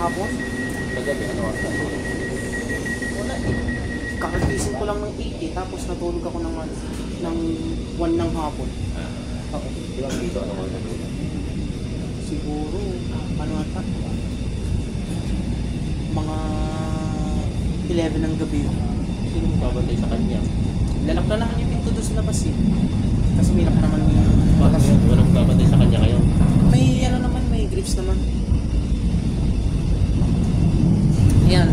Hapon? Kagabi, ano oras natulog? Wala eh. Kakagising ko lang ng 8 eh, tapos natulog ako ng 1 ng hapon. Oo. Di ba dito, ano oras natulog? Siguro, ano ata? Mga 11 ng gabi. Sino magbabantay sa kanya? Lalak na naman yung pinto doon sa labas eh. Kasi may lock naman yung Bakit yun? Walang magbabantay sa kanya ngayon? may ano naman, may grips naman. Ayan,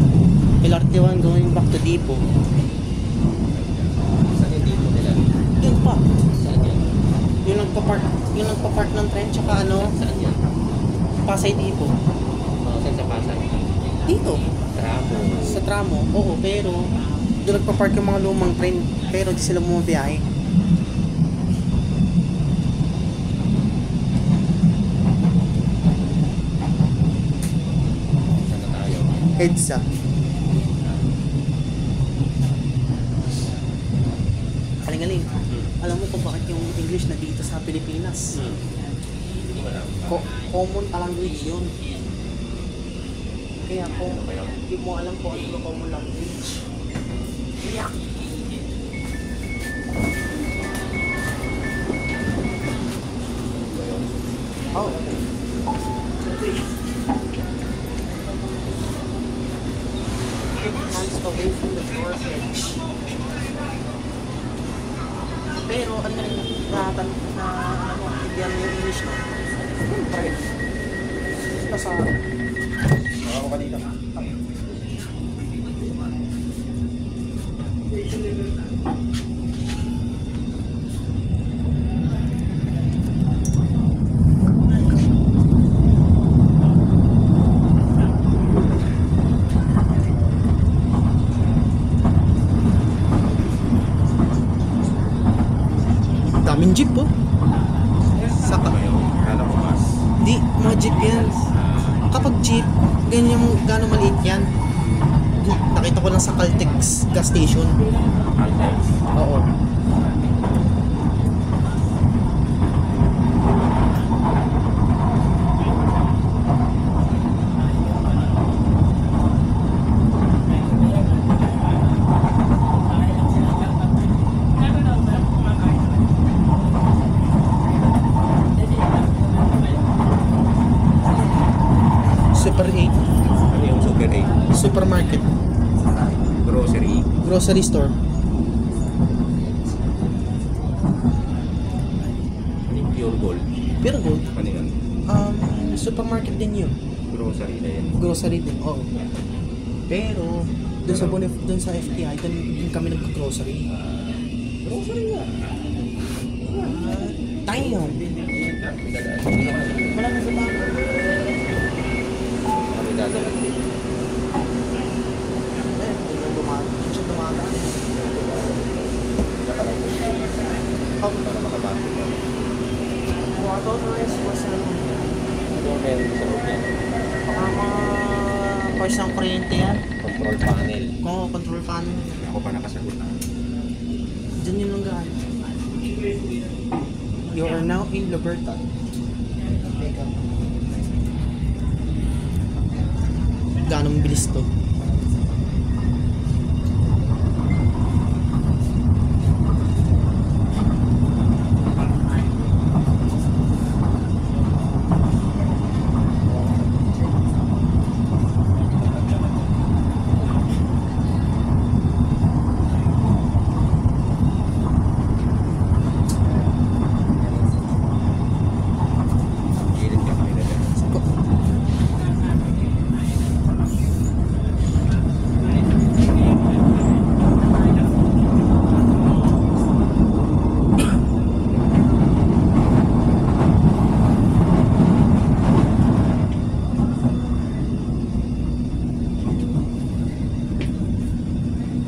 LRT1 going back to Depot. Saan yung dito nila? Doon pa. Saan yan? Yung nagpa-park ng tren, tsaka ano, Saan yan? Pasay Depot. Saan sa Pasay? Dito, Tramo. sa tramo. Oo, pero doon nagpa-park yung mga lumang tren. Pero di sila bumabiyahe. Saan na tayo? EDSA. Galing-galing. Alam mo kung bakit yung English na dito sa Pilipinas? Hindi ko alam. Common language yun. Kaya kung Ano ba yun? hindi mo alam kung ano yung common language, iyak. Ba yun? Oh. Keep hands away from the door edge. Pero ano rin na ano, hindi ano yung English no? Siyempre. Nasa Ako kanina. daming jeep po. Saka, Ano ba yun? Kala ko mas. di, mga jeep yan. Kapag jeep, ganyan yung gano'ng maliit yan. Nakita ko lang sa Caltex gas station. Altex. Oo. Super 8, Ano yung Super 8? supermarket, Grocery. grocery store. Ano yung Pure Gold? Pero gold, Ano yun? supermarket din yun. Grocery na yan. Grocery din, oo. Pero, dun sa FTI, dun kami nag-grocery. Grocery nga. Tayo yun. Dadaan. Wala na sa bago. Kami dadaan. Eh, hindi siya dumadaan. Oh, Para makabati ka. what otherwise was Ano yung meron sa loob yan? baka mga parts ng kuryente yan. Control panel. Oo, control panel. Ako pa nakasagot na. Diyan yun lang gaan. You are now in Libertad. Ganong bilis to. Gilid ka kami dadaan.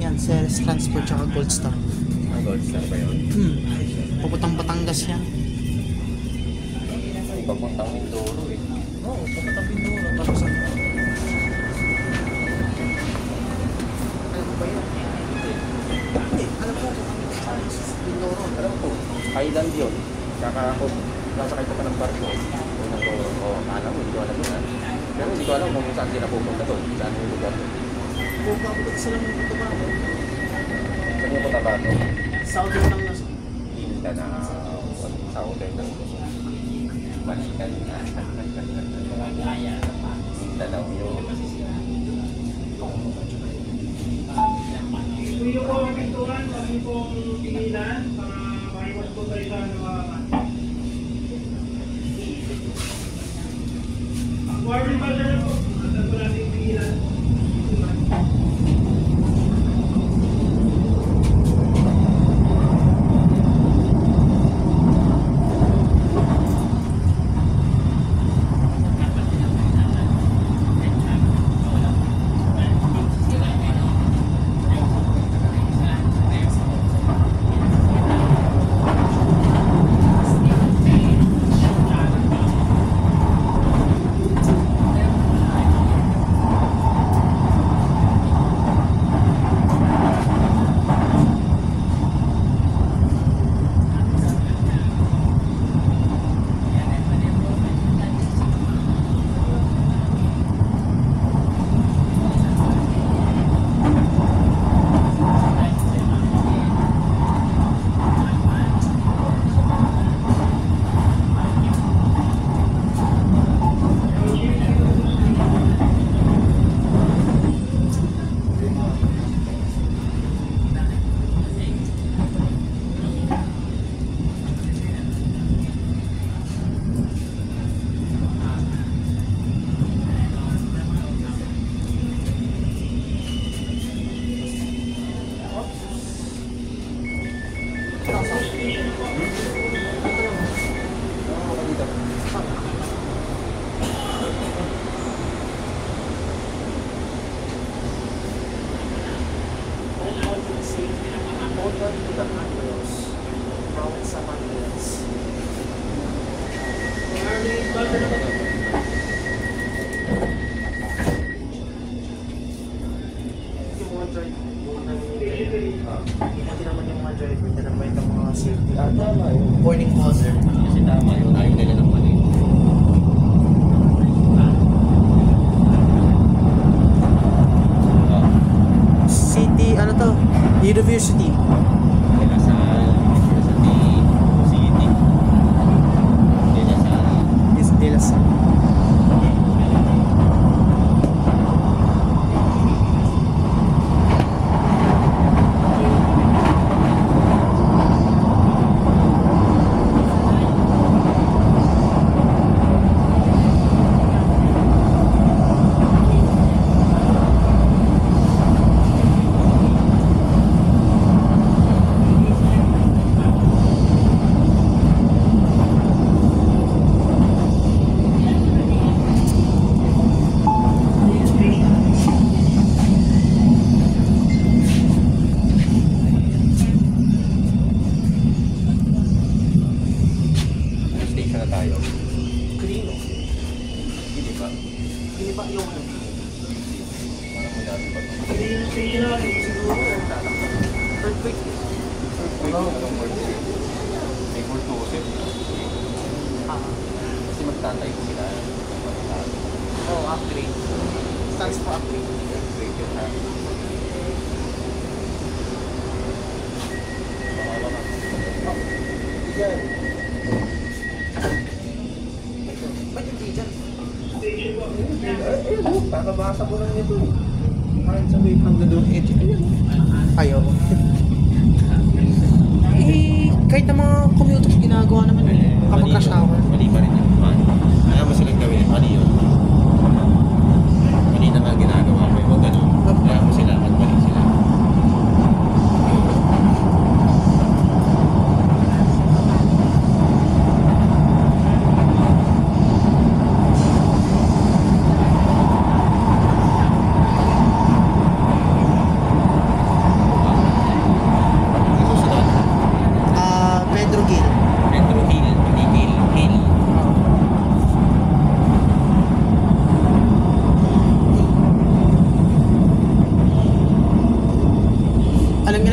Yan, Ceres Transport tsaka Gold Star. Ang Gold Star ba yun? Papuntang Batangas yan. Papuntang Mindoro eh. Oo, papuntang Mindoro. Tapos ano? Ano ba yun? Hindi, alam mo kung ano sa Mindoro. Alam ko, Highland yun. Kaka ako, nasakay ko pa ng barko. Unang ko, alam mo, hindi ko alam yun ha. Pero hindi ko alam kung saan sila pupunta doon. Saan yung lugar doon. Bukabot sila ng Cotabato. Saan yung Cotabato? Southern lang na. Mindanao. Southern ng Balikan. Mindanao yun. Ito po ang pintuan, kami pong pinilan para maiwas po tayo sa nawakan. Ang warning buzzer na po, nandun po natin pinilan. Hindi naman yung mga driver na naman yung mga safety. Tama yun. Warning buzzer. Kasi tama yun. Ayaw nila ng mali. City, ano to? University. Lasal. City. Lasal. Is De La Salle. Station na tayo. Grino. Hindi ba? Hindi ba yung ano? Parang madami pa ito. Hindi station na rin siguro. Earthquake. Anong word siya? May bultusin. Kasi magtatayo sila. Oh, upgrade. Stands for upgrade. Great yun ha. Ba't yung dyan? Station po. Kakabasa ko lang ito. Kahit sa may doon edge. Ayaw. Kahit na mga commuters ginagawa naman kapag ka-shower. Mali pa rin yun. Kaya mo silang gawin. Mali yun. Mali na nga ginagawa mo. Huwag ganun. Kaya mo sila at mali sila. Ang susunod, Pedro Gil. Metro Hill. Hindi Hill.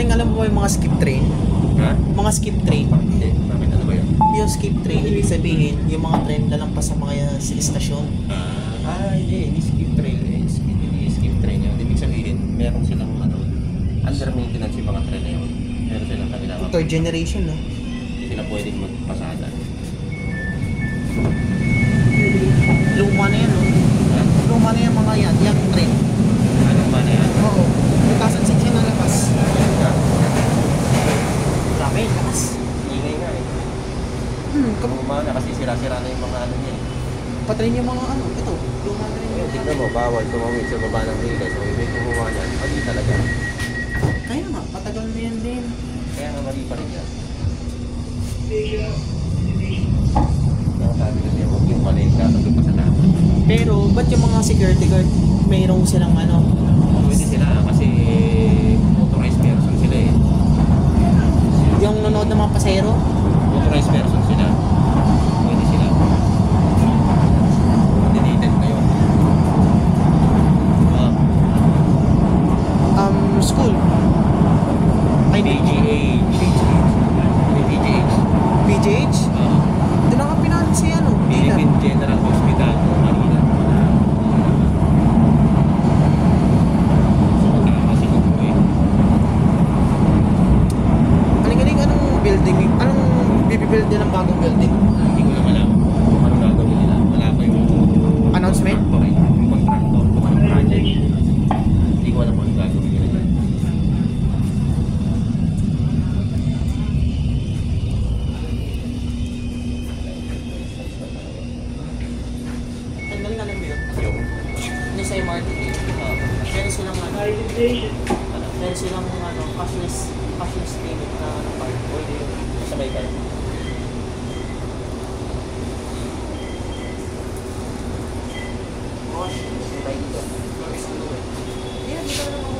Alam mo ba yung mga skip train? Ha? Mga skip train. Hindi. Bakit ano ba yun? Yung skip train, ibig sabihin, yung mga train lalampas sa mga sa istasyon. Hindi. mga tren na yun. Meron silang kailangan. Third generation, no? Hindi sila pwedeng magpasada. Luma na yan, no? Ha? Luma na yan mga yan. Yung train. Ano ba na yan? Oo. 2006 yan nalabas. Grabe, lakas. Ingay nga eh. Kapag Kumana kasi sira-sira na yung mga ano niya eh. patrin yung mga ano, ito. Luma na rin yung Tignan mo, bawal tumawid sa baba ng relay. So, may kumuha niyan. Mali talaga. Kaya nga, patagal na yan din. Kaya nga mali pa rin yan. Kaya sabi kasi, huwag yung mali ka, tagod pa sa dapat. Pero, ba't yung mga security guard, mayroong silang ano? Pwede sila kasi authorized person sila eh. Yung nanonood ng mga pasero? Authorized person sila. Pwede sila. Deleted kayo. School. Ay, PGH. PGH. PGH? Doon ang pinaan si ano? Philippine General Hospital. Manila. So, magkakasi ko po eh. Galing-galing, anong building? Anong bibibuild nila ng bagong building? Hindi ko naman alam kung ano gagawin nila. Wala pa yung Announcement? yung contractor kung anong project. Hindi ko alam kung ano gagawin nila. Ang galing alam mo yun? Yung Yung sa MRT, meron silang ano, meron silang ano, cashless payment na ano, card. pwede yung sabay kayo. Sabay dito. Yeah, dito na ako.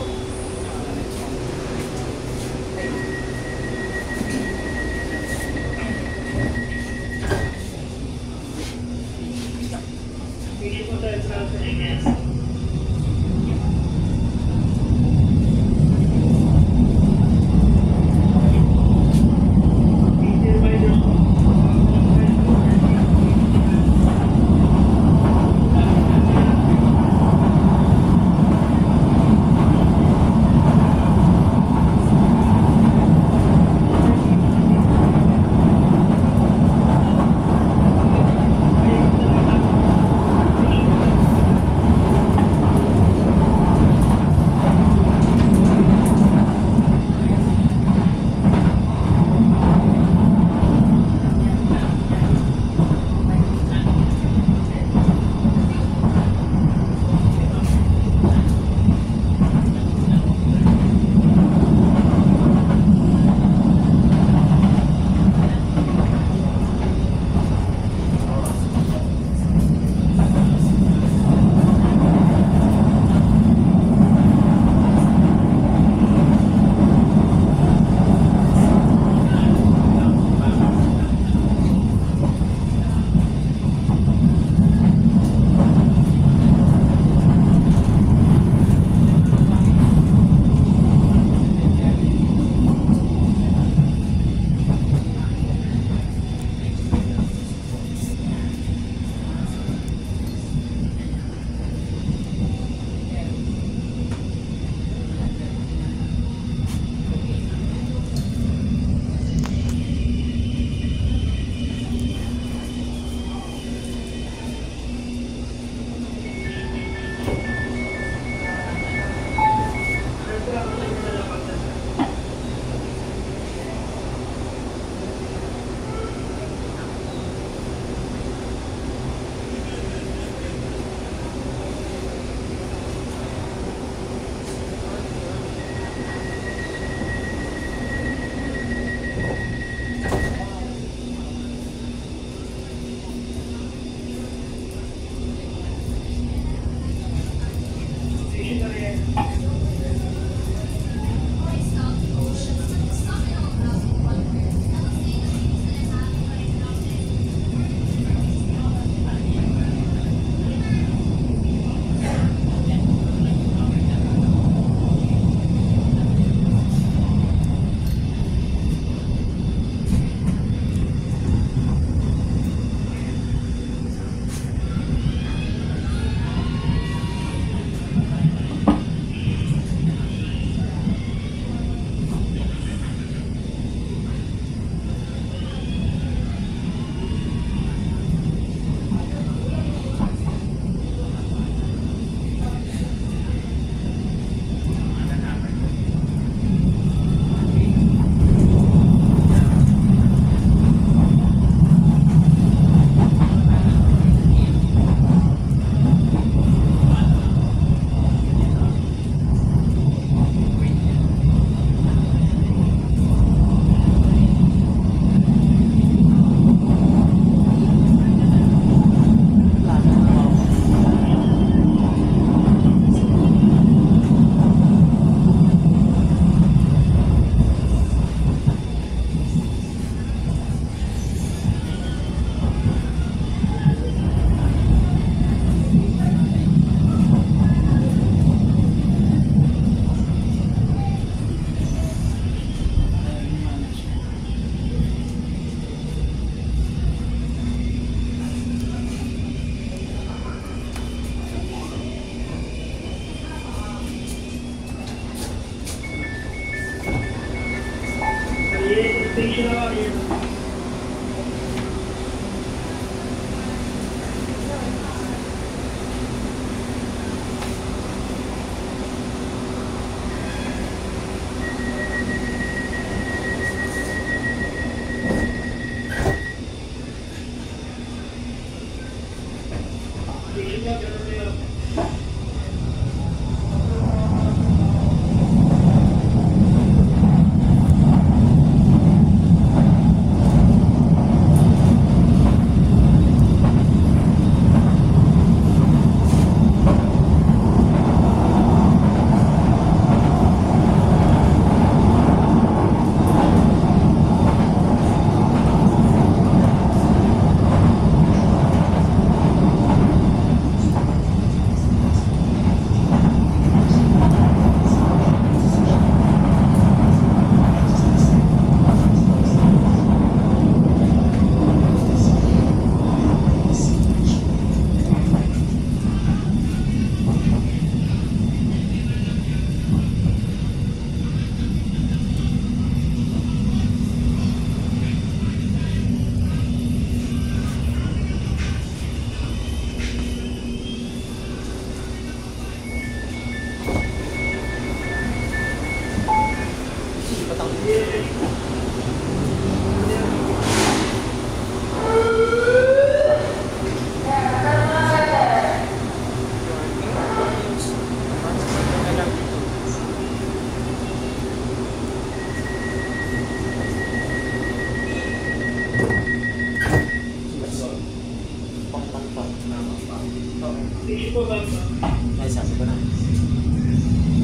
Ay, sabi ko na.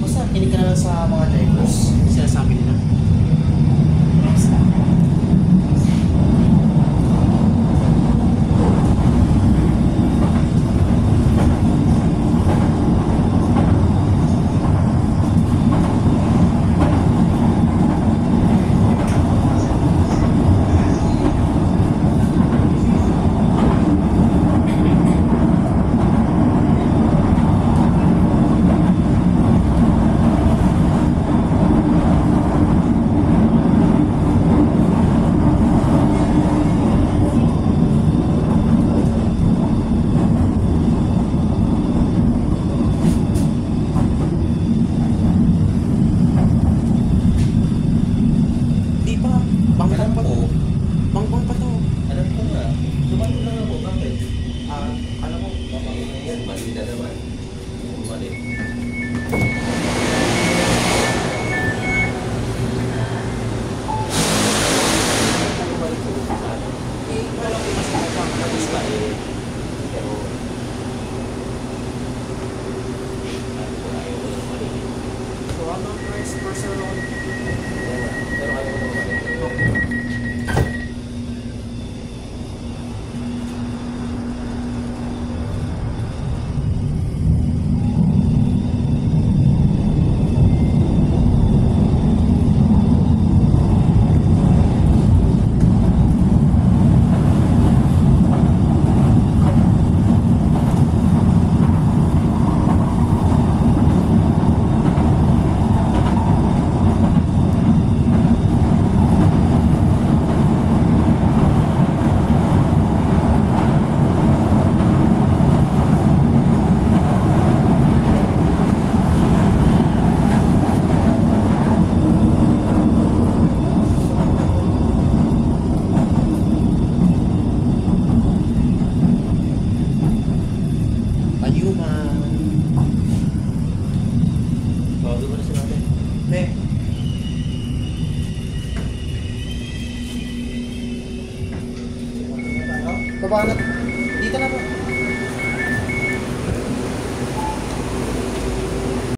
Basta, kinig ka na lang sa mga drivers. Sinasabi nila. Di pa. Bangkang pa to. Bangkang pa to. Alam ko na. Tumayo lang ako. Bakit? Alam mo, Yan, mali na naman. Mali. wala ko mas nakapagpapagis ka eh. Pero, ayaw ko lang mali. So, ano ang first person on? Pero ayaw ko lang mali. Ayuman. Bago mo na sila natin. Ne. Baba na.